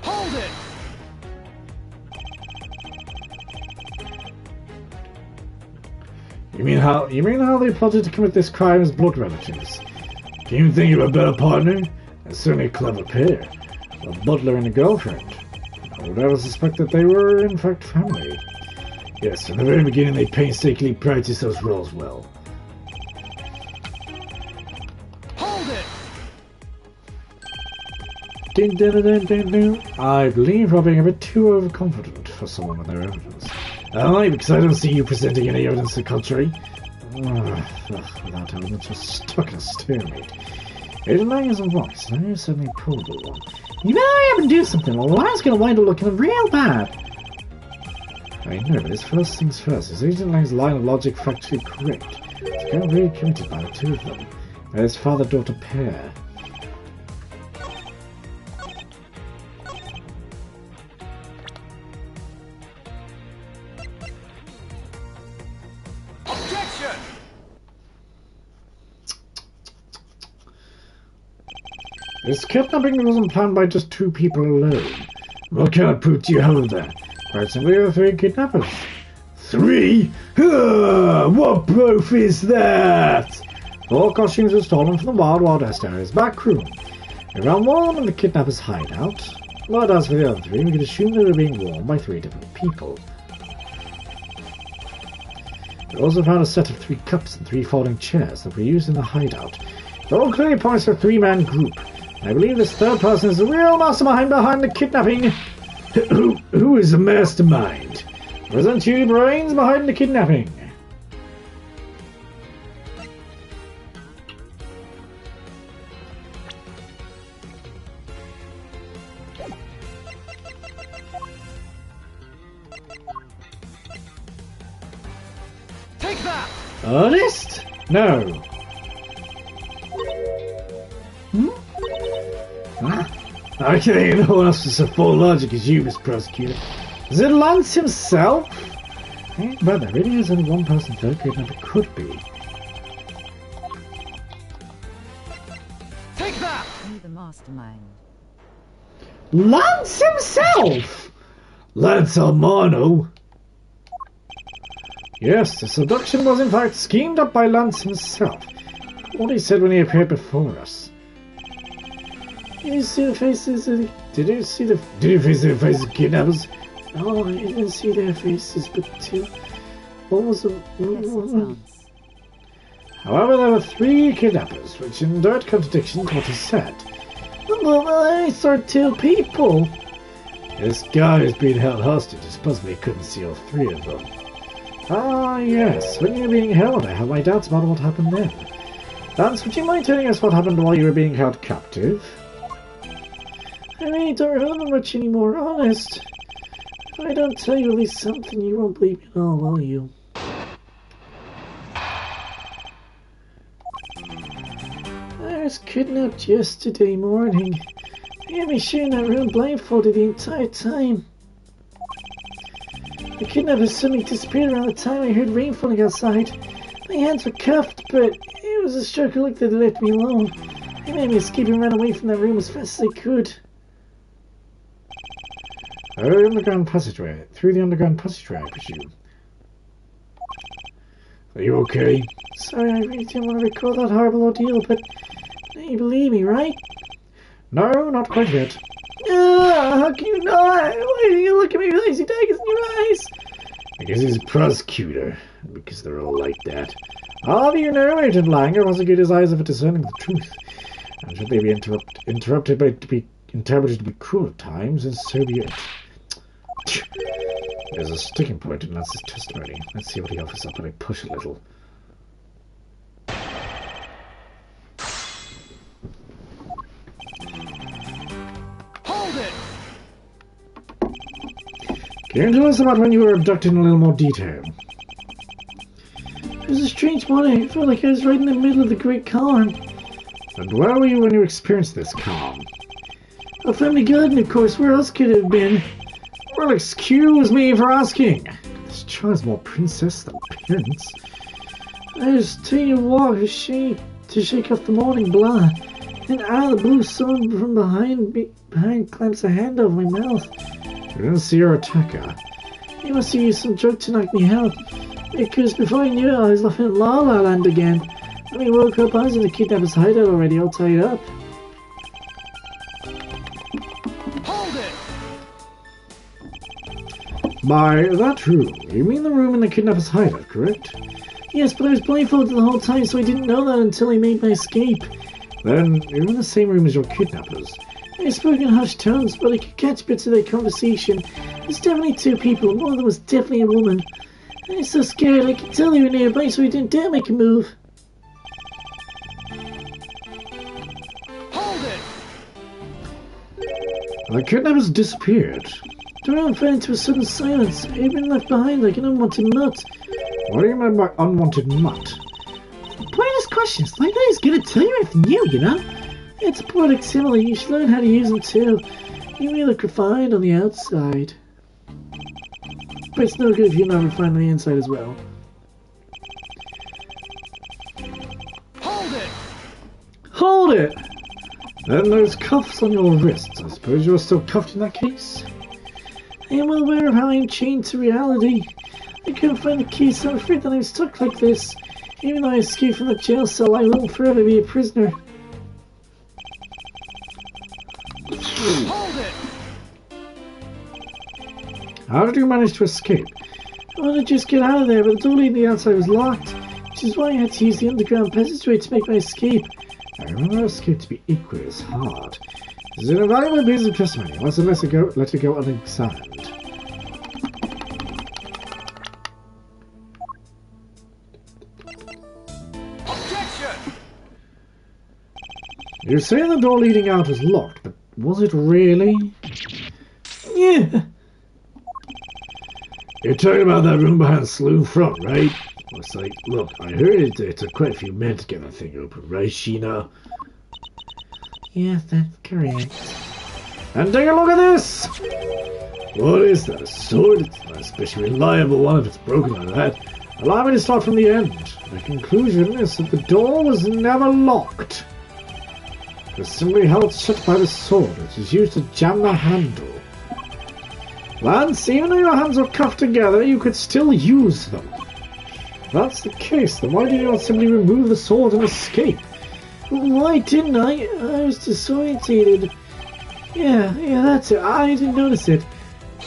Hold it! You mean how they plotted to commit this crime as blood relatives? Can you think of a better partner? That's certainly a clever pair. A butler and a girlfriend. I would ever suspect that they were, in fact, family. Yes, from the very beginning they painstakingly practiced those roles well. Hold it! Ding, ding, ding, ding, ding. I believe we're being a bit too overconfident for someone with their evidence. Only because I don't see you presenting any evidence to the contrary. Without evidence, you're stuck in a stalemate. Agent Lang is a voice, and you're certainly a probable one. You better hurry up and do something, or Lang's gonna wind up looking real bad. I know, but it's first things first. Is Agent Lang's line of logic factually correct? It's kind of really committed by the two of them. By his father-daughter pair. Objection! This kidnapping wasn't planned by just two people alone. What kind of proof do you have of that? Quite simply, there were 3 kidnappers. 3? What proof is that? 4 costumes were stolen from the Wild Wild West area's back room. We found one in the kidnappers' hideout. But as for the other 3, we could assume they were being worn by 3 different people. We also found a set of 3 cups and 3 folding chairs that were used in the hideout. It all clearly points to a 3-man group. I believe this third person is the real mastermind behind the kidnapping. Who is the mastermind? Wasn't you brains behind the kidnapping? Take that! Honest? No. I can think no one else with so full logic as you, Mr. Prosecutor. Is it Lance himself? But there really is only one person third kidnapper could be. Take that! Be the mastermind. Lance himself? Lance Almano? Yes, the seduction was in fact schemed up by Lance himself. What he said when he appeared before us. Did you see the faces of Did you see the faces of kidnappers? No, I didn't see their faces, but what was the... Yes, it sounds. However, there were 3 kidnappers, which in direct contradiction to what he said. Well, I saw 2 people. This guy who's being held hostage is possibly couldn't see all 3 of them. Ah, yes, when you were being held, I have my doubts about what happened then. Lance, would you mind telling us what happened while you were being held captive? I really don't remember much anymore, honest. If I don't tell you at least something, you won't believe me at all, will you? I was kidnapped yesterday morning. They had me sharing that room blindfolded the entire time. The kidnappers suddenly disappeared around the time I heard rain falling outside. My hands were cuffed, but it was a stroke look that left me alone. They made me escape and run away from that room as fast as I could. Through the underground passageway, I presume. Are you okay? Sorry, I really didn't want to recall that horrible ordeal, but you believe me, right? No, not quite yet. How can you not? Why do you look at me with lazy daggers in your eyes? Because he's a prosecutor, because they're all like that. How do you know Agent Langer wasn't good his eyes of discerning the truth? And should they be interrupted by to be interpreted to be cruel at times, and so be it. There's a sticking point in Lance's testimony. Let's see what he offers up when I push a little. Can you tell us about when you were abducted in a little more detail? It was a strange morning. I felt like I was right in the middle of the Great Calm. And where were you when you experienced this calm? A family garden, of course. Where else could it have been? Well, excuse me for asking. This child's more princess than prince. I was taking a walk to shake off the morning blah. Then out of the blue, someone from behind clamps a hand over my mouth. You didn't see your attacker. He must have used some drug to knock me out. Because before I knew it, I was laughing at La La Land again. When I woke up, I was in the kidnapper's hideout already, all tied up. Hold it! By that room, you mean the room in the kidnapper's hideout, correct? Yes, but I was blindfolded the whole time, so I didn't know that until I made my escape. Then, you're in the same room as your kidnappers. I spoke in hushed tones, but I could catch bits of their conversation. There's definitely two people, and one of them was definitely a woman. I was so scared, I could tell they were nearby, so I didn't dare make a move. Hold it! The kidnappers disappeared. The room fell into a sudden silence. I had been left behind like an unwanted mutt. What do you mean by unwanted mutt? Pointless questions, like I was gonna tell you anything new, you know? It's a poetic simile, you should learn how to use them too. You may look refined on the outside, but it's no good if you're not refined on the inside as well. Hold it! Hold it! Then those cuffs on your wrists. I suppose you're still cuffed in that case? I am well aware of how I'm chained to reality. I couldn't find the key, so I'm afraid that I'm stuck like this. Even though I escaped from the jail cell, I will forever be a prisoner. Hold it! How did you manage to escape? I wanted to just get out of there, but the door leading to the outside was locked, which is why I had to use the underground passageway to make my escape. I remember our escape to be equally as hard. This is an invaluable piece of testimony. Let's let it go unexamined. Objection! You say the door leading out was locked, but was it really? Yeah. You're talking about that room behind the saloon front, right? It's like, look, I heard it took quite a few men to get that thing open, right, Sheena? Yeah, that's correct. And take a look at this! What is that, a sword? It's not especially reliable one if it's broken like that. Allow me to start from the end. The conclusion is that the door was never locked. It was simply held shut by the sword, which is used to jam the handle. Lance, even though your hands were cuffed together, you could still use them. If that's the case, then why did you not simply remove the sword and escape? Why didn't I? I was disorientated. Yeah, that's it. I didn't notice it.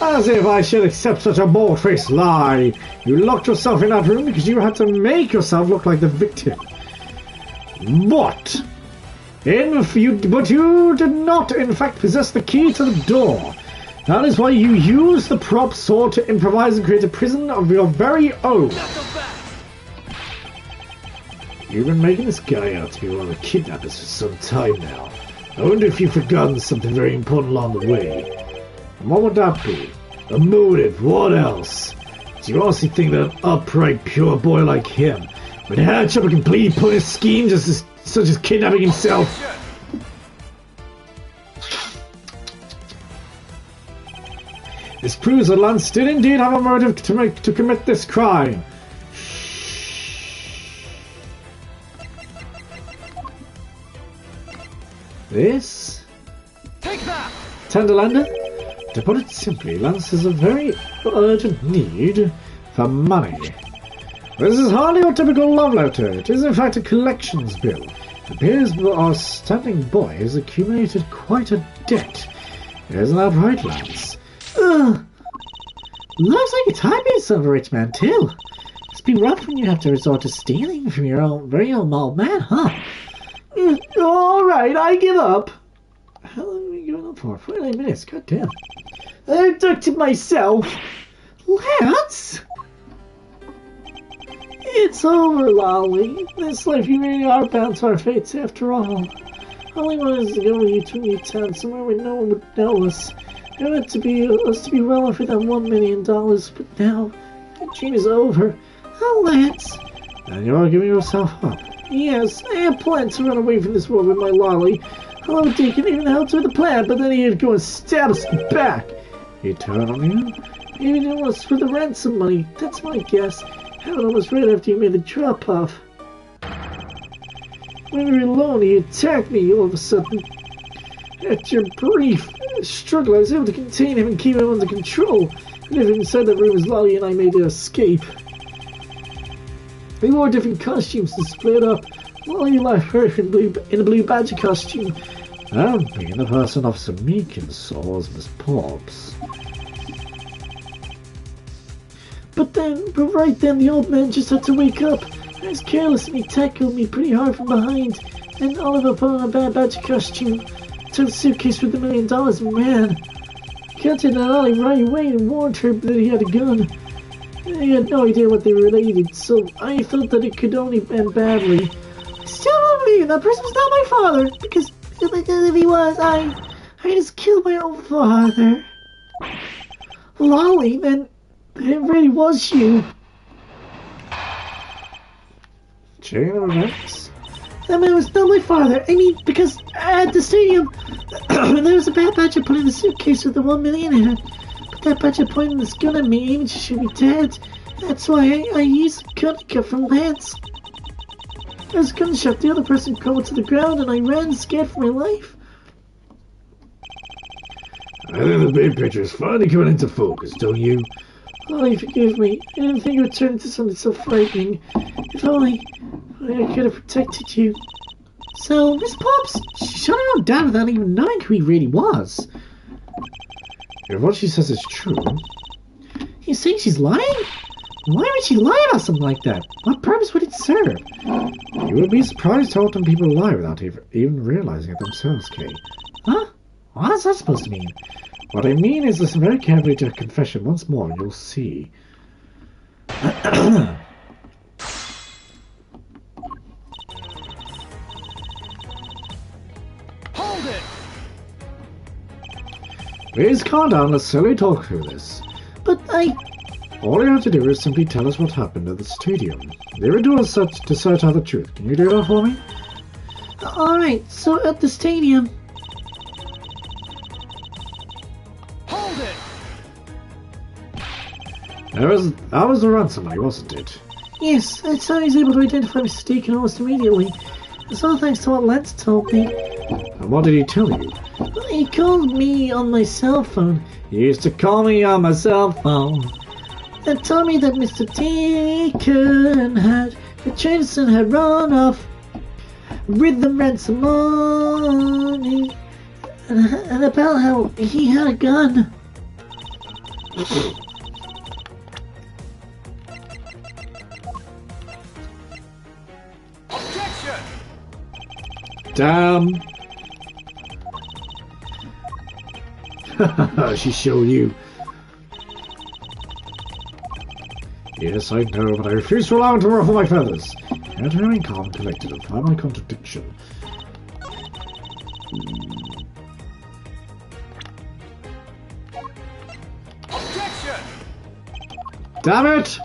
As if I should accept such a bald-faced lie. You locked yourself in that room because you had to make yourself look like the victim. But you did not, in fact, possess the key to the door. That is why you used the prop sword to improvise and create a prison of your very own. You've been making this guy out to be one of the kidnappers for some time now. I wonder if you've forgotten something very important along the way. And what would that be? A motive, what else? Do you honestly think that an upright, pure boy like him would hatch up a completely pointless scheme such as kidnapping himself? This proves that Lance did indeed have a motive to commit this crime. This? Take that! Tenderlander? To put it simply, Lance has a very urgent need for money. This is hardly your typical love letter. It is in fact a collections bill. It appears our standing boy has accumulated quite a debt. Isn't that right, Lance? Looks like it's hard being son of a rich man, too. It's been rough when you have to resort to stealing from your own very own old man, huh? Alright, I give up. How long are we going on for? 49 minutes, god damn. I abducted myself. Lance! It's over, Lolly. This life, you really are bound to our fates after all. All I wanted is to go with you to a new town, somewhere where no one would know us. I I want to be us to be rolling for that $1 million, but now the dream is over. Oh, Lance. And you're giving yourself up. Yes, I had planned to run away from this world with my lolly. Hello, Deacon even helped with the plan, but then he'd go and stab us back. He turned on you? Maybe it was for the ransom money. That's my guess. Happened almost right after you made the drop-off. When we were alone, he attacked me all of a sudden. After a brief struggle, I was able to contain him and keep him under control. I lived inside that room as Lolly and I made an escape. We wore different costumes to split up. Lolly left her in a blue badger costume. I'm being the person Officer Meekin saw as Miss Pops. But right then, the old man just had to wake up. I was careless and he tackled me pretty hard from behind. And Oliver put on a bad badger costume, took the suitcase with the $1 million and ran. He counted on Ollie right away and warned her that he had a gun. I had no idea what they were related, so I thought that it could only end badly. I still don't believe that person was not my father, because if he was, I just killed my own father. Lolly, then it really was you. Chain of events? That man was not my father. I mean, because at the stadium, there was a bad badger put in the suitcase with the $1 million in it. But that badger pointed his gun at me, aiming to shoot me dead. That's why I used the gun cut from Lance. I was gunshot. The other person crumbled to the ground, and I ran, scared for my life. I think the big picture is finally coming into focus, don't you? Oh, forgive me. I didn't think it would turn into something so frightening. If only I could have protected you. So, Miss Pops, she shut her own dad without even knowing who he really was. If what she says is true... You think she's lying? Why would she lie about something like that? What purpose would it serve? You would be surprised how often people lie without even realizing it themselves, Kay. Huh? What's that supposed to mean? What I mean is listen very carefully to her confession once more and you'll see. Hold it! Please calm down, let's slowly talk through this. But All you have to do is simply tell us what happened at the stadium. Leave it to us to search out the truth. Can you do that for me? Alright, so at the stadium... Hold it! That was the ransom money, wasn't it? Yes, that's how I was able to identify Mr. Deacon almost immediately. It's all thanks to what Lance told me. And what did he tell you? He called me on my cell phone. He used to call me on my cell phone. And told me that Mr. Deacon Richardson had run off with the ransom money. And about how he had a gun. Objection! Damn. She showed you. Yes, I know, but I refuse to allow him to ruffle my feathers. You have to remain calm and collected and find my contradiction. Objection! Damn it!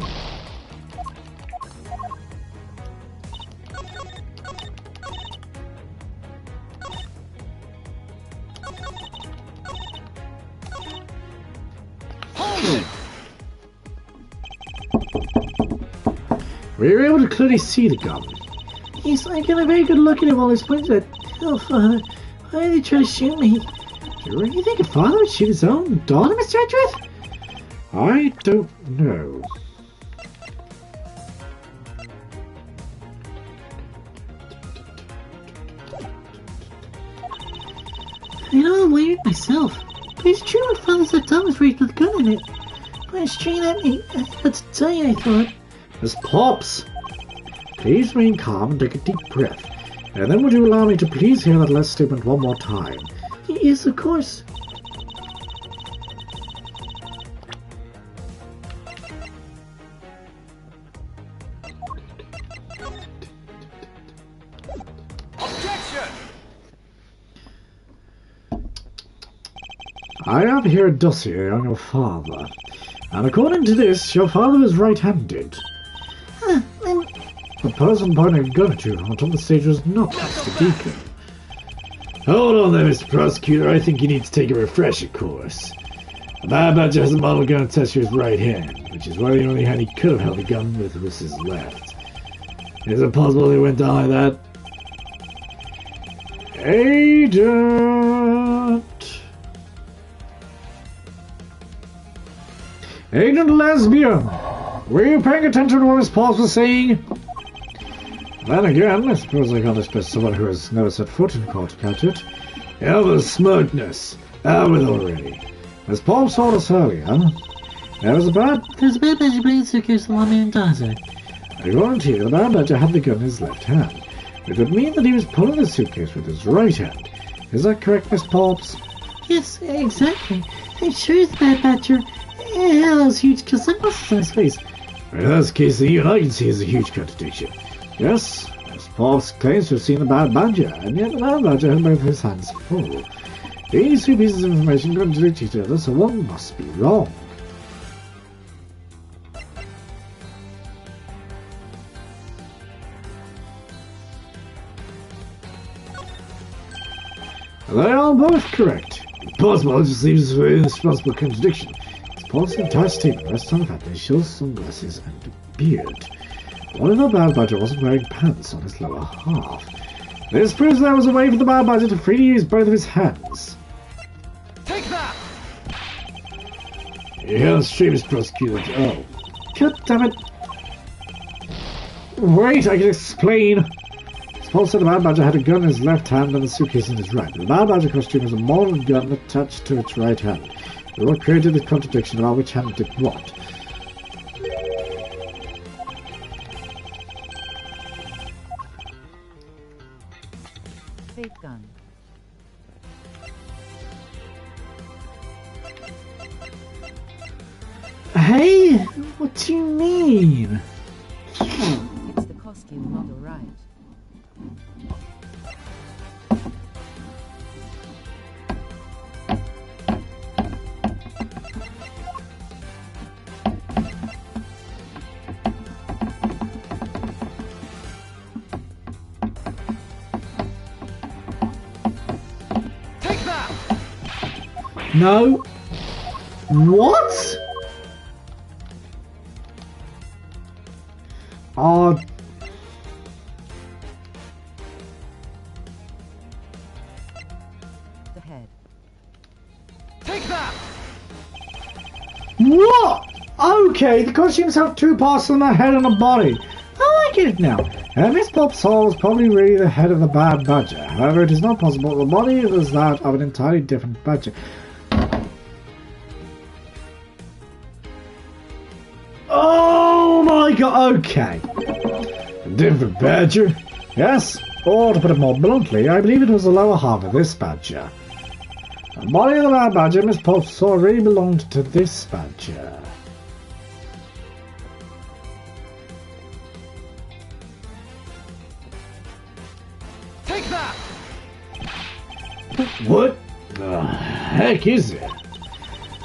Were you able to clearly see the gun? Yes, I got a very good look at it while I was pointing at Hellfather. Why did he try to shoot me? Do you really think a father would shoot his own daughter, Mr. Edgeworth? I don't know. I know I'm weird myself, but it's true my father said Tom was raised with a gun in it. When it's straight at me, I had to tell you I thought. Miss Pops, please remain calm and take a deep breath. And then would you allow me to please hear that last statement one more time? Yes, of course. Objection! I have here a dossier on your father, and according to this, your father is right-handed. Then The person pointing a gun at you on top of the stage was not Mr. Deacon. Hold on there, Mr. Prosecutor. I think you need to take a refresher course. The Bad Badger has a model gun attached to his right hand, which is why the only hand he could have held the gun with was his left. Is it possible he went down like that? Agent Lesbian! Were you paying attention to what Miss Pauls was saying? Then again, I suppose I can't expect someone who has never set foot in court to catch it. Elvis smugness. Out with already. As Paul told us earlier, there's a bad badger brain suitcase along me in Gaza. I guarantee you the Bad Badger had the gun in his left hand, which would mean that he was pulling the suitcase with his right hand. Is that correct, Miss Pops? Yes, exactly. It sure is the Bad Badger. Yeah, those huge sunglasses on his face. In that case, then even I can see is a huge contradiction. Yes, Miss Pops claims to have seen the Bad Badger, and yet the Bad Badger had both his hands full. These two pieces of information contradict each other, so one must be wrong. They are both correct. Possible just leaves an irresponsible contradiction. Miss Pops' entire statement rests on the fact that he shows sunglasses and a beard. What if the Bad Badger wasn't wearing pants on his lower half? This proves there was a way for the Bad Badger to freely use both of his hands. Take that! Yeah, stream is prosecuted. Oh. God damn it. Wait, I can explain. Paul said the Bad Badger had a gun in his left hand and a suitcase in his right. The Bad Badger costume was a modern gun attached to its right hand. But what created the contradiction about which hand did what? Fake gun. Hey, what do you mean? It's the costume model, right? Take that! No. What? The head. Take that! What? Okay, the costumes have two parts on the head and a body. I get it now. Miss Pops Hall was probably really the head of the Bad Badger. However, it is not possible the body was that of an entirely different badger. Oh my god, okay. A different badger? Yes, or to put it more bluntly, I believe it was the lower half of this badger. The body of the Bad Badger Miss Pops saw really belonged to this badger. Take that! What the heck is it?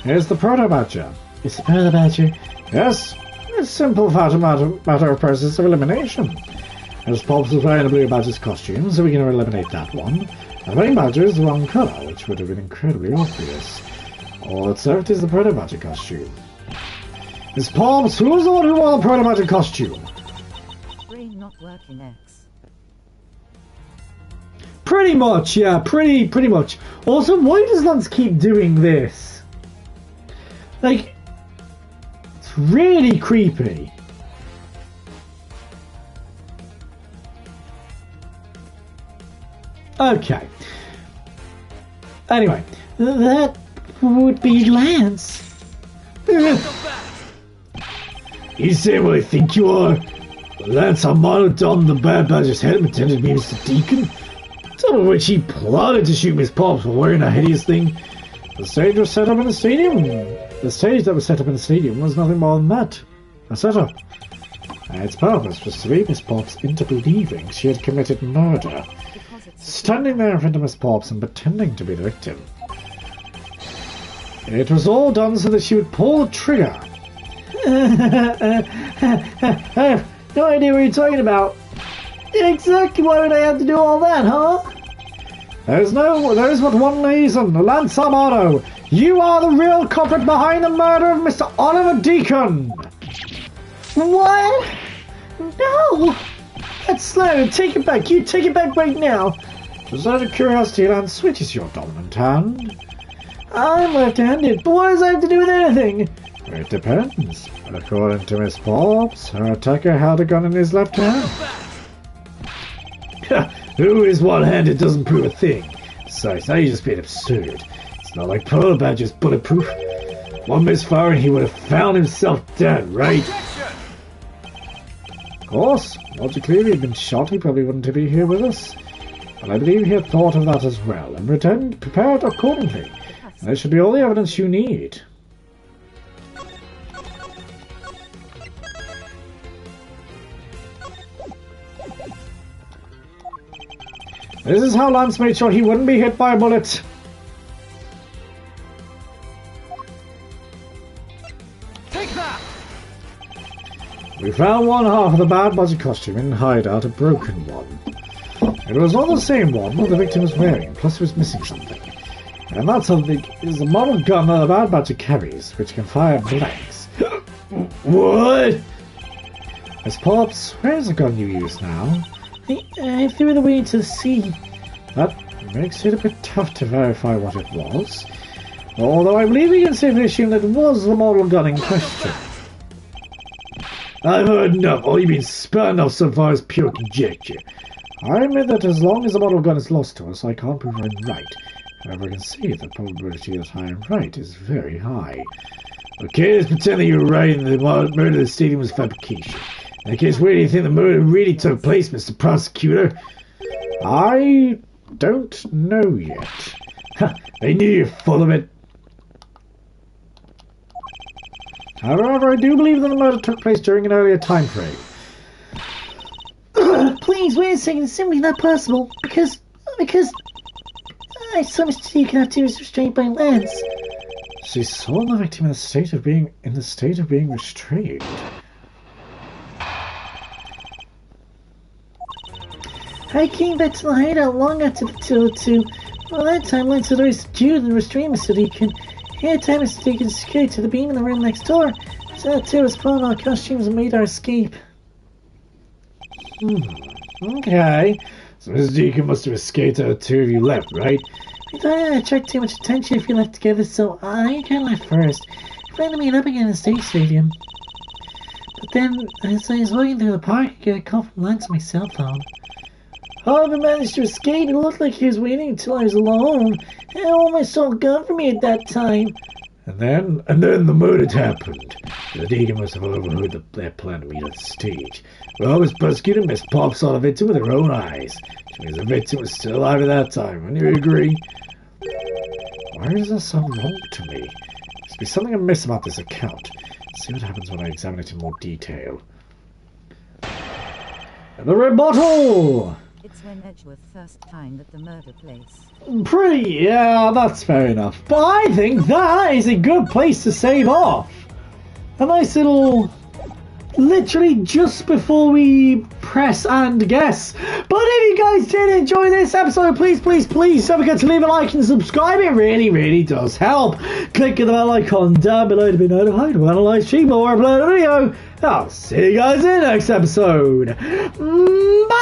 Here's the Proto Badger. It's the Proto Badger? Yes, it's a simple matter of process of elimination. As Pops was wearing a blue badger's costume, so we can eliminate that one. The main badger is the wrong colour, which would have been incredibly obvious. All that's left is the Proto Badger costume. Miss Pops, who was the one who wore the Proto Badger costume? Brain not working, X. Pretty much, yeah, pretty much. Also, why does Lance keep doing this? Like, it's really creepy. Okay. Anyway, That would be Lance. You say what I think you are? Lance Armando on the Bad Badger's head and pretended to be Mr. Deacon? Some of which he plotted to shoot Miss Pops for wearing a hideous thing. The stage was set up in the stadium. The stage that was set up in the stadium was nothing more than that. A setup. Its purpose was to lead Miss Pops into believing she had committed murder. Because it's Standing there in front of Miss Pops and pretending to be the victim. It was all done so that she would pull the trigger. I have no idea what you're talking about. Exactly why would I have to do all that, huh? There's but one reason. Lance Armado, you are the real culprit behind the murder of Mr. Oliver Deacon. What? No! That's slow. Take it back. You take it back right now. Just out of curiosity, Lance, which is your dominant hand? I'm left-handed, but what does that have to do with anything? It depends. But according to Miss Forbes, her attacker held a gun in his left hand. Who is one-handed doesn't prove a thing. Besides, now you're just being absurd. It's not like Polar Badger's bulletproof. One misfire and he would have found himself dead, right? Of course, logically, if he had been shot, he probably wouldn't be here with us. But I believe he had thought of that as well, and prepared accordingly. And there should be all the evidence you need. This is how Lance made sure he wouldn't be hit by a bullet. Take that! We found one half of the Bad Badger costume in hideout, a broken one. It was not the same one that the victim was wearing, plus it was missing something. And that something is the model gun that the Bad Badger carries, which can fire blanks. What? Miss Pops, where's the gun you use now? I threw it away into the sea. That makes it a bit tough to verify what it was. Although I believe we can safely assume that it was the model gun in question. I've heard enough. All you've been spouting off so far is pure conjecture. I admit that as long as the model gun is lost to us, I can't prove I'm right. However, I can see the probability that I am right is very high. Okay, let's pretend that you were right and the murder of the stadium was fabrication. In that case, where do you think the murder really took place, Mr. Prosecutor? I don't know yet. Ha! I knew you're full of it. However, I do believe that the murder took place during an earlier time frame. Please, wait a second. It's simply not possible. Because I saw Mr. Deacon after he was restrained by Lance. She saw the victim in the state of being restrained. I came back to the hideout long after the 202. Well, that time Lance had already subdued and restrained Mr. Deacon. He had time Mr. Deacon secured to the beam in the room next door. So that too was put on our costumes and made our escape. Okay. So Mr. Deacon must have escaped out of the two of you left, right? I thought I'd attract too much attention if we left together, so I kind of left first. I planned to meet up again in the state stadium. But then, as I was walking through the park, I got a call from Lance on my cell phone. However, managed to escape. It looked like he was waiting until I was alone. I almost saw a gun for me at that time. And then the murder happened. The Deacon must have overheard their plan to meet at the stage. Well, Miss Prosecutor, Miss Pop saw the victim with her own eyes. Which means the victim was still alive at that time. Wouldn't you agree? Why does that sound wrong to me? Must be something amiss about this account. Let's see what happens when I examine it in more detail. And the rebuttal! It's when Edgeworth first time at the murder place. Yeah, that's fair enough. But I think that is a good place to save off. A nice little... literally just before we press and guess. But if you guys did enjoy this episode, please don't forget to leave a like and subscribe. It really does help. Click the bell icon down below to be notified when I live stream or upload a video. I'll see you guys in the next episode. Bye!